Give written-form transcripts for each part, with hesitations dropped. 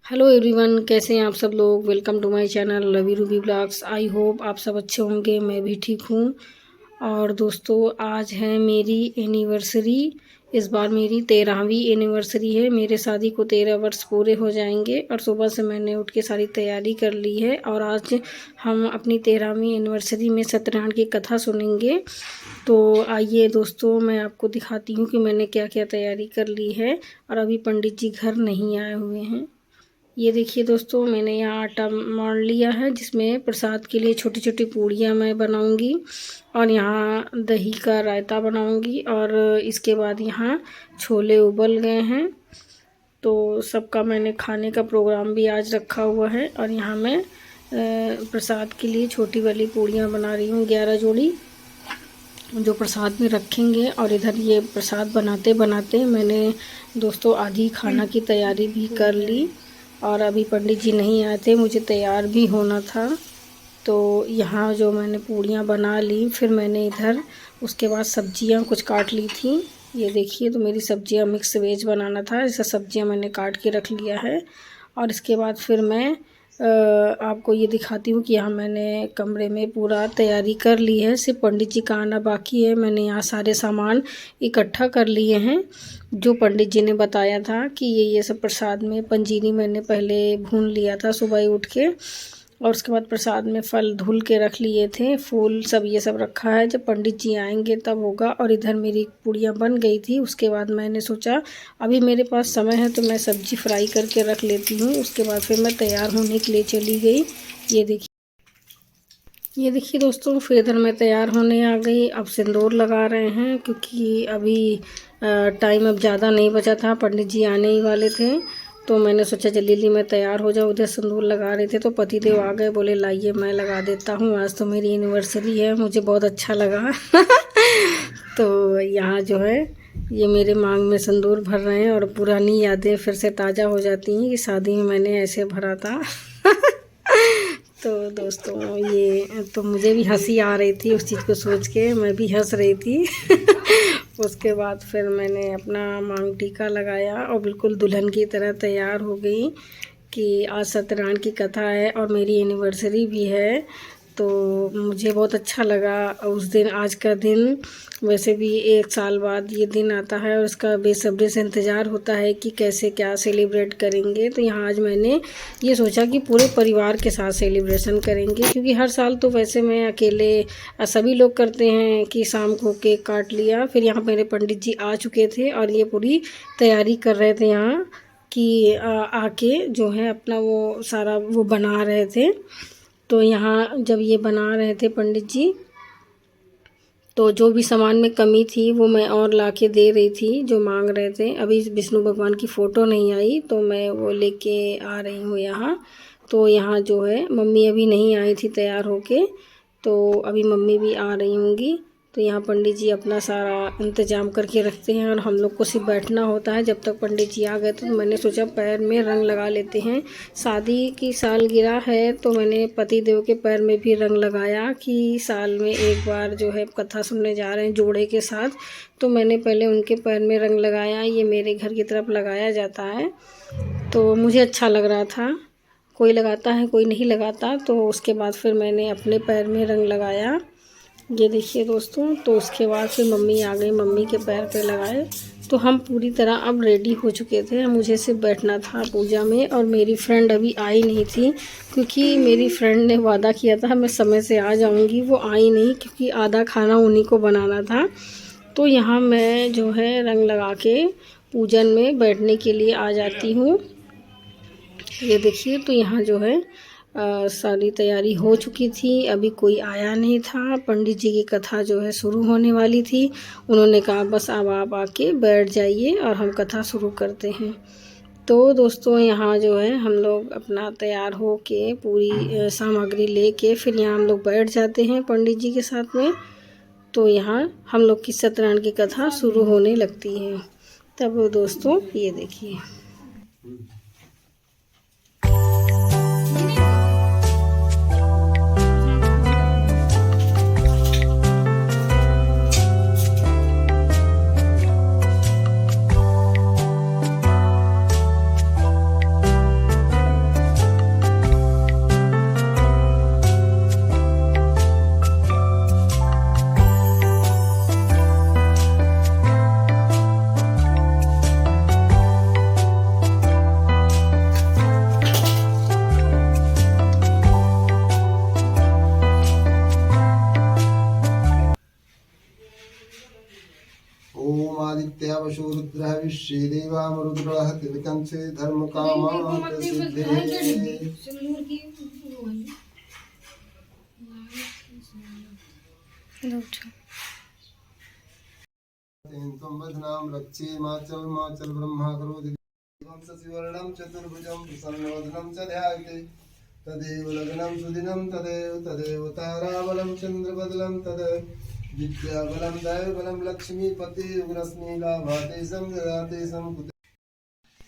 Hello everyone, कैसे हैं आप सब लोग। Welcome to my channel Lovey Ruby blogs. I hope आप सब अच्छे होंगे, मैं भी ठीक हूँ। और दोस्तों, आज है मेरी एनिवर्सरी। इस बार मेरी 13वीं एनिवर्सरी है। मेरे शादी को 13 वर्ष पूरे हो जाएंगे और सुबह से मैंने उठ के सारी तैयारी कर ली है। और आज हम अपनी 13वीं एनिवर्सरी में सत्यनारायण की कथा सुनेंगे। तो आइए दोस्तों, मैं आपको दिखाती हूँ कि मैंने क्या क्या तैयारी कर ली है। और अभी पंडित जी घर नहीं आए हुए हैं। ये देखिए दोस्तों, मैंने यहाँ आटा मॉल लिया है जिसमें प्रसाद के लिए छोटी छोटी पूड़ियाँ मैं बनाऊंगी। और यहाँ दही का रायता बनाऊंगी। और इसके बाद यहाँ छोले उबल गए हैं, तो सबका मैंने खाने का प्रोग्राम भी आज रखा हुआ है। और यहाँ मैं प्रसाद के लिए छोटी वाली पूड़ियाँ बना रही हूँ, 11 जोड़ी जो प्रसाद में रखेंगे। और इधर ये प्रसाद बनाते बनाते मैंने दोस्तों आधी खाना की तैयारी भी कर ली। और अभी पंडित जी नहीं आए थे, मुझे तैयार भी होना था। तो यहाँ जो मैंने पूड़ियाँ बना ली, फिर मैंने इधर उसके बाद सब्जियाँ कुछ काट ली थी। ये देखिए, तो मेरी सब्जियाँ मिक्स वेज बनाना था, ऐसा सब्जियाँ मैंने काट के रख लिया है। और इसके बाद फिर मैं आपको ये दिखाती हूँ कि यहाँ मैंने कमरे में पूरा तैयारी कर ली है, सिर्फ पंडित जी का आना बाकी है। मैंने यहाँ सारे सामान इकट्ठा कर लिए हैं जो पंडित जी ने बताया था कि ये सब प्रसाद में। पंजीरी मैंने पहले भून लिया था सुबह ही उठ के। और उसके बाद प्रसाद में फल धुल के रख लिए थे, फूल सब ये सब रखा है, जब पंडित जी आएंगे तब होगा। और इधर मेरी पूड़ियाँ बन गई थी। उसके बाद मैंने सोचा अभी मेरे पास समय है तो मैं सब्जी फ्राई करके रख लेती हूँ। उसके बाद फिर मैं तैयार होने के लिए चली गई। ये देखिए दोस्तों, फिर इधर मैं तैयार होने आ गई। अब सिंदूर लगा रहे हैं क्योंकि अभी टाइम अब ज़्यादा नहीं बचा था, पंडित जी आने ही वाले थे। तो मैंने सोचा जल्दी जल्दी मैं तैयार हो जाऊँ। उधर सिंदूर लगा रहे थे तो पतिदेव आ गए, बोले लाइए मैं लगा देता हूँ, आज तो मेरी एनिवर्सरी है। मुझे बहुत अच्छा लगा। तो यहाँ जो है ये मेरे मांग में सिंदूर भर रहे हैं और पुरानी यादें फिर से ताज़ा हो जाती हैं कि शादी में मैंने ऐसे भरा था। तो दोस्तों, ये तो मुझे भी हंसी आ रही थी उस चीज़ को सोच के, मैं भी हंस रही थी। उसके बाद फिर मैंने अपना मांग टीका लगाया और बिल्कुल दुल्हन की तरह तैयार हो गई कि आज सत्यनारायण की कथा है और मेरी एनिवर्सरी भी है। तो मुझे बहुत अच्छा लगा उस दिन, आज का दिन। वैसे भी 1 साल बाद ये दिन आता है और इसका बेसब्री से इंतज़ार होता है कि कैसे क्या सेलिब्रेट करेंगे। तो यहाँ आज मैंने ये सोचा कि पूरे परिवार के साथ सेलिब्रेशन करेंगे, क्योंकि हर साल तो वैसे मैं अकेले, सभी लोग करते हैं कि शाम को केक काट लिया। फिर यहाँ मेरे पंडित जी आ चुके थे और ये पूरी तैयारी कर रहे थे यहाँ कि आके जो है अपना वो सारा वो बना रहे थे। तो यहाँ जब ये बना रहे थे पंडित जी, तो जो भी सामान में कमी थी वो मैं और ला के दे रही थी जो मांग रहे थे। अभी विष्णु भगवान की फ़ोटो नहीं आई तो मैं वो लेके आ रही हूँ यहाँ। तो यहाँ जो है मम्मी अभी नहीं आई थी तैयार होके, तो अभी मम्मी भी आ रही होंगी। तो यहाँ पंडित जी अपना सारा इंतज़ाम करके रखते हैं और हम लोग को सिर्फ बैठना होता है जब तक पंडित जी आ गए। तो मैंने सोचा पैर में रंग लगा लेते हैं, शादी की सालगिरह है तो मैंने पति देव के पैर में भी रंग लगाया कि साल में एक बार जो है कथा सुनने जा रहे हैं जोड़े के साथ। तो मैंने पहले उनके पैर में रंग लगाया, ये मेरे घर की तरफ लगाया जाता है। तो मुझे अच्छा लग रहा था, कोई लगाता है कोई नहीं लगाता। तो उसके बाद फिर मैंने अपने पैर में रंग लगाया, ये देखिए दोस्तों। तो उसके बाद फिर मम्मी आ गई, मम्मी के पैर पे लगाए। तो हम पूरी तरह अब रेडी हो चुके थे, मुझे सिर्फ बैठना था पूजा में। और मेरी फ्रेंड अभी आई नहीं थी क्योंकि मेरी फ्रेंड ने वादा किया था मैं समय से आ जाऊंगी, वो आई नहीं क्योंकि आधा खाना उन्हीं को बनाना था। तो यहाँ मैं जो है रंग लगा के पूजन में बैठने के लिए आ जाती हूँ। ये देखिए, तो यहाँ जो है सारी तैयारी हो चुकी थी, अभी कोई आया नहीं था। पंडित जी की कथा जो है शुरू होने वाली थी, उन्होंने कहा बस अब आप आके बैठ जाइए और हम कथा शुरू करते हैं। तो दोस्तों, यहाँ जो है हम लोग अपना तैयार हो के पूरी सामग्री लेके फिर यहाँ हम लोग बैठ जाते हैं पंडित जी के साथ में। तो यहाँ हम लोग की सत्यनारायण की कथा शुरू होने लगती है। तब दोस्तों ये देखिए, वशो रुद्रः विश्वे देवामरुद्रः तिलकंसे धर्म कामात् सिद्धे त्वं वदनां रक्षे माचल ब्रह्मा करोति शशिवर्णं चतुर्भुजं प्रसन्नवदनं च ध्यायते तदेव लग्नं सुदिनं तदेव ताराबलं चन्द्रबदलं विद्याबलं दैवबलं लक्ष्मीपति उग्रस्मि लाभाते समददाते समकुते।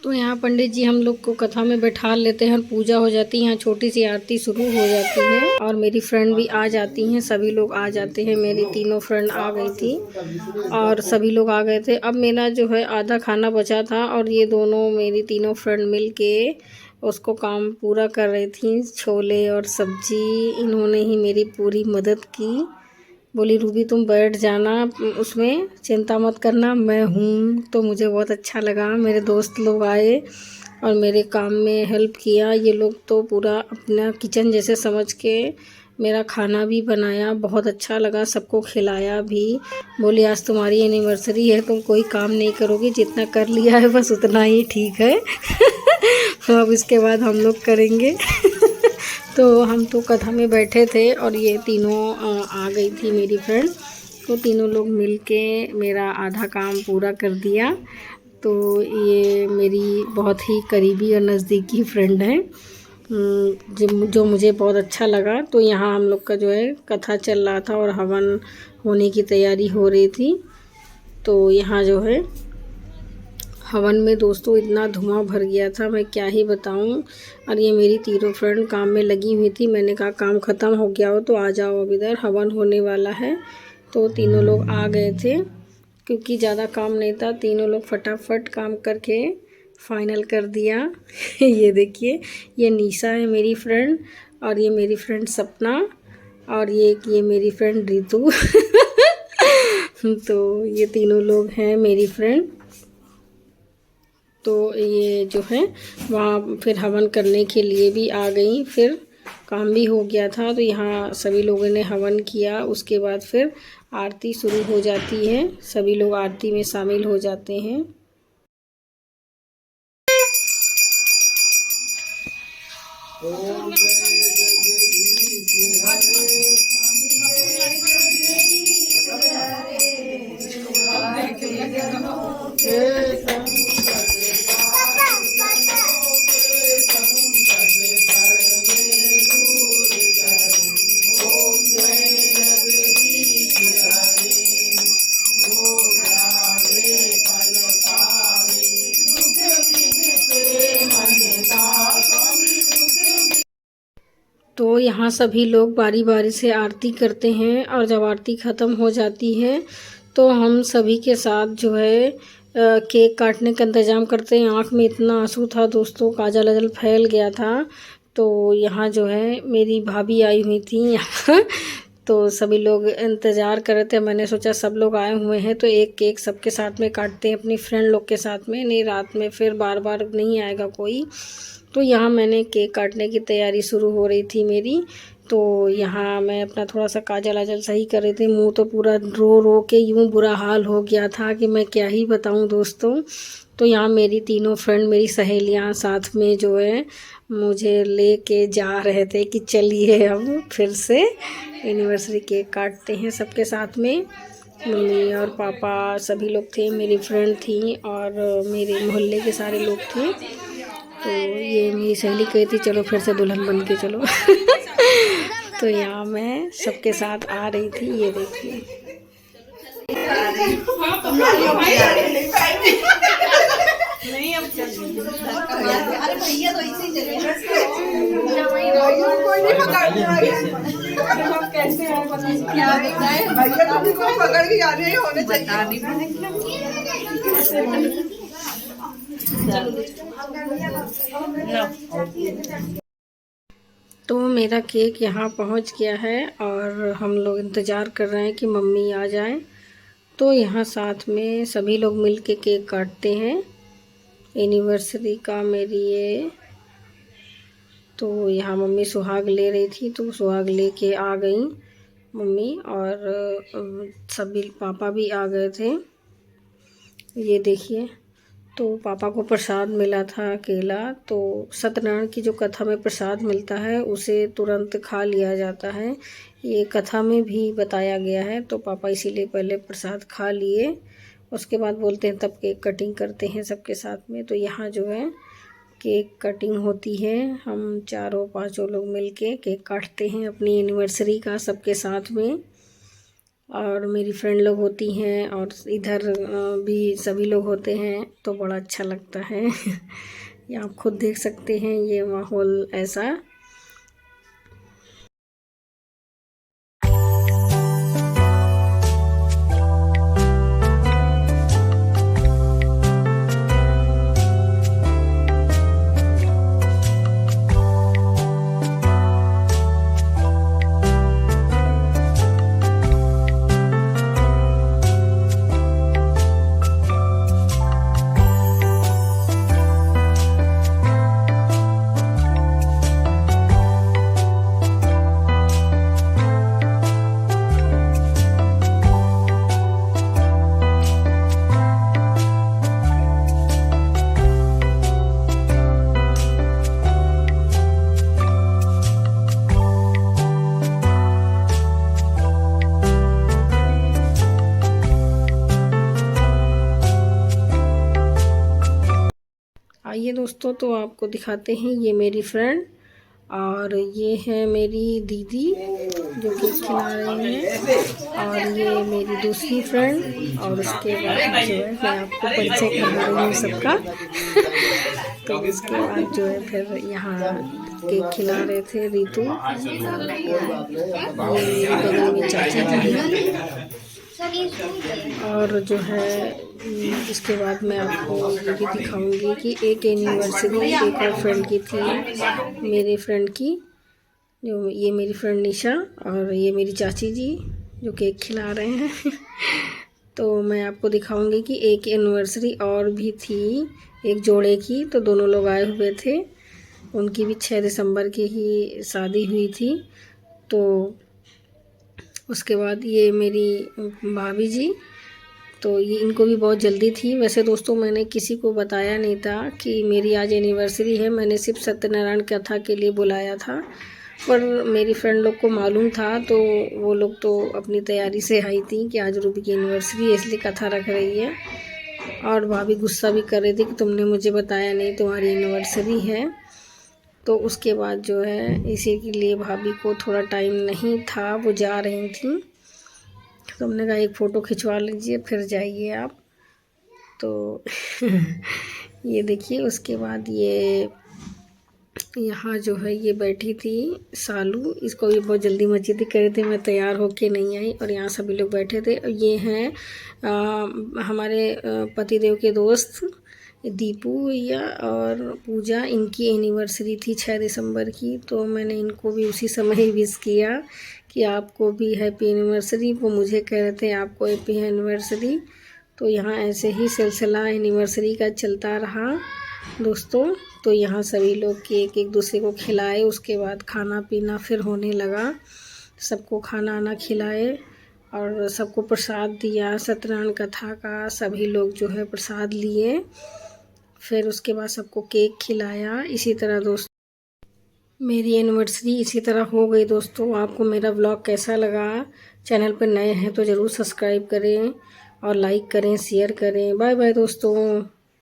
तो यहाँ पंडित जी हम लोग को कथा में बैठा लेते हैं, पूजा हो जाती है, यहाँ छोटी सी आरती शुरू हो जाती है और मेरी फ्रेंड भी आ जाती हैं, सभी लोग आ जाते हैं। मेरी तीनों फ्रेंड आ गई थी और सभी लोग आ गए थे। अब मेरा जो है आधा खाना बचा था और ये दोनों मेरी तीनों फ्रेंड मिल के उसको काम पूरा कर रही थी। छोले और सब्जी इन्होंने ही मेरी पूरी मदद की। बोली रूबी तुम बैठ जाना, उसमें चिंता मत करना, मैं हूँ। तो मुझे बहुत अच्छा लगा, मेरे दोस्त लोग आए और मेरे काम में हेल्प किया। ये लोग तो पूरा अपना किचन जैसे समझ के मेरा खाना भी बनाया, बहुत अच्छा लगा, सबको खिलाया भी। बोली आज तुम्हारी एनिवर्सरी है, तुम कोई काम नहीं करोगी, जितना कर लिया है बस उतना ही ठीक है। अब इसके बाद हम लोग करेंगे। तो हम तो कथा में बैठे थे और ये तीनों आ गई थी मेरी फ्रेंड, तो तीनों लोग मिलके मेरा आधा काम पूरा कर दिया। तो ये मेरी बहुत ही करीबी और नज़दीकी फ्रेंड है, जो मुझे बहुत अच्छा लगा। तो यहाँ हम लोग का जो है कथा चल रहा था और हवन होने की तैयारी हो रही थी। तो यहाँ जो है हवन में दोस्तों इतना धुआं भर गया था, मैं क्या ही बताऊं। और ये मेरी तीनों फ्रेंड काम में लगी हुई थी। मैंने कहा काम ख़त्म हो गया हो तो आ जाओ, अब इधर हवन होने वाला है। तो तीनों लोग आ गए थे क्योंकि ज़्यादा काम नहीं था। तीनों लोग फटाफट काम करके फाइनल कर दिया। ये देखिए, ये निशा है मेरी फ्रेंड और ये मेरी फ्रेंड सपना और ये मेरी फ्रेंड रितु। तो ये तीनों लोग हैं मेरी फ्रेंड। तो ये जो है वहाँ फिर हवन करने के लिए भी आ गई, फिर काम भी हो गया था। तो यहाँ सभी लोगों ने हवन किया, उसके बाद फिर आरती शुरू हो जाती है, सभी लोग आरती में शामिल हो जाते हैं। तो यहाँ सभी लोग बारी बारी से आरती करते हैं और जब आरती ख़त्म हो जाती है तो हम सभी के साथ जो है केक काटने का इंतज़ाम करते हैं। आँख में इतना आंसू था दोस्तों, काजल अजल फैल गया था। तो यहाँ जो है मेरी भाभी आई हुई थी यहाँ। तो सभी लोग इंतज़ार कर रहे थे। मैंने सोचा सब लोग आए हुए हैं तो एक केक सबके साथ में काटते हैं, अपनी फ्रेंड लोग के साथ में, नहीं रात में फिर बार बार नहीं आएगा कोई। तो यहाँ मैंने केक काटने की तैयारी शुरू हो रही थी मेरी। तो यहाँ मैं अपना थोड़ा सा काजल आजल सही कर रही थी। मुंह तो पूरा रो रो के यूँ बुरा हाल हो गया था कि मैं क्या ही बताऊँ दोस्तों। तो यहाँ मेरी तीनों फ्रेंड, मेरी सहेलियाँ साथ में जो है मुझे लेके जा रहे थे कि चलिए अब फिर से एनिवर्सरी केक काटते हैं सबके साथ में। मम्मी और पापा सभी लोग थे, मेरी फ्रेंड थी और मेरे मोहल्ले के सारे लोग थे। तो ये मेरी सहेली कही थी चलो फिर से दुल्हन बन के चलो। तो यहाँ मैं सबके साथ आ रही थी, ये देखिए। नहीं अब अरे भैया तो ऐसे ही चले कैसे क्या भैया तो पकड़ के जाने होने चाहिए। तो मेरा केक यहाँ पहुँच गया है और हम लोग इंतज़ार कर रहे हैं कि मम्मी आ जाए। तो यहाँ साथ में सभी लोग मिल के केक काटते हैं एनिवर्सरी का मेरी ये। तो यहाँ मम्मी सुहाग ले रही थी तो सुहाग लेके आ गई मम्मी और सभी पापा भी आ गए थे। ये देखिए, तो पापा को प्रसाद मिला था केला। तो सत्यनारायण की जो कथा में प्रसाद मिलता है उसे तुरंत खा लिया जाता है, ये कथा में भी बताया गया है। तो पापा इसीलिए पहले प्रसाद खा लिए, उसके बाद बोलते हैं तब केक कटिंग करते हैं सबके साथ में। तो यहाँ जो है केक कटिंग होती है, हम 4-5 लोग मिलके केक काटते हैं अपनी एनिवर्सरी का सबके साथ में। और मेरी फ्रेंड लोग होती हैं और इधर भी सभी लोग होते हैं, तो बड़ा अच्छा लगता है। ये आप खुद देख सकते हैं ये माहौल ऐसा। आइए दोस्तों, तो आपको दिखाते हैं ये मेरी फ्रेंड और ये है मेरी दीदी जो केक खिला रही हैं, और ये मेरी दूसरी फ्रेंड। और उसके बाद जो है मैं आपको परिचय करा रही हूँ सबका। तो उसके बाद जो है फिर यहाँ केक खिला रहे थे रितु, ये मेरी बगल में चाची जी हैं। और जो है इसके बाद मैं आपको ये भी दिखाऊंगी कि एक एनिवर्सरी एक और फ्रेंड की थी, मेरे फ्रेंड की, जो ये मेरी फ्रेंड निशा और ये मेरी चाची जी जो केक खिला रहे हैं। तो मैं आपको दिखाऊंगी कि एक एनिवर्सरी और भी थी एक जोड़े की, तो दोनों लोग आए हुए थे, उनकी भी 6 दिसंबर की ही शादी हुई थी। तो उसके बाद ये मेरी भाभी जी, तो ये इनको भी बहुत जल्दी थी। वैसे दोस्तों मैंने किसी को बताया नहीं था कि मेरी आज एनिवर्सरी है, मैंने सिर्फ सत्यनारायण कथा के लिए बुलाया था, पर मेरी फ्रेंड लोग को मालूम था, तो वो लोग तो अपनी तैयारी से आई थी कि आज रूबी की एनिवर्सरी है इसलिए कथा रख रही है। और भाभी गुस्सा भी कर रही थी कि तुमने मुझे बताया नहीं तुम्हारी एनिवर्सरी है। तो उसके बाद जो है इसी के लिए भाभी को थोड़ा टाइम नहीं था, वो जा रही थी, तो हमने कहा एक फ़ोटो खिंचवा लीजिए फिर जाइए आप। तो ये देखिए, उसके बाद ये यहाँ जो है ये बैठी थी सालू, इसको भी बहुत जल्दी मची थी, कह रहे थे मैं तैयार होके नहीं आई, और यहाँ सभी लोग बैठे थे। ये हैं हमारे पतिदेव के दोस्त दीपू भैया और पूजा, इनकी एनिवर्सरी थी 6 दिसंबर की, तो मैंने इनको भी उसी समय ही विश किया कि आपको भी हैप्पी एनिवर्सरी। वो मुझे कह रहे थे आपको हैप्पी एनिवर्सरी। तो यहाँ ऐसे ही सिलसिला एनिवर्सरी का चलता रहा दोस्तों। तो यहाँ सभी लोग केक एक दूसरे को खिलाए, उसके बाद खाना पीना फिर होने लगा, सबको खाना आना खिलाए और सबको प्रसाद दिया सत्यनारायण कथा का, सभी लोग जो है प्रसाद लिए, फिर उसके बाद सबको केक खिलाया। इसी तरह दोस्तों मेरी एनिवर्सरी इसी तरह हो गई दोस्तों। आपको मेरा व्लॉग कैसा लगा? चैनल पर नए हैं तो ज़रूर सब्सक्राइब करें और लाइक करें, शेयर करें। बाय बाय दोस्तों।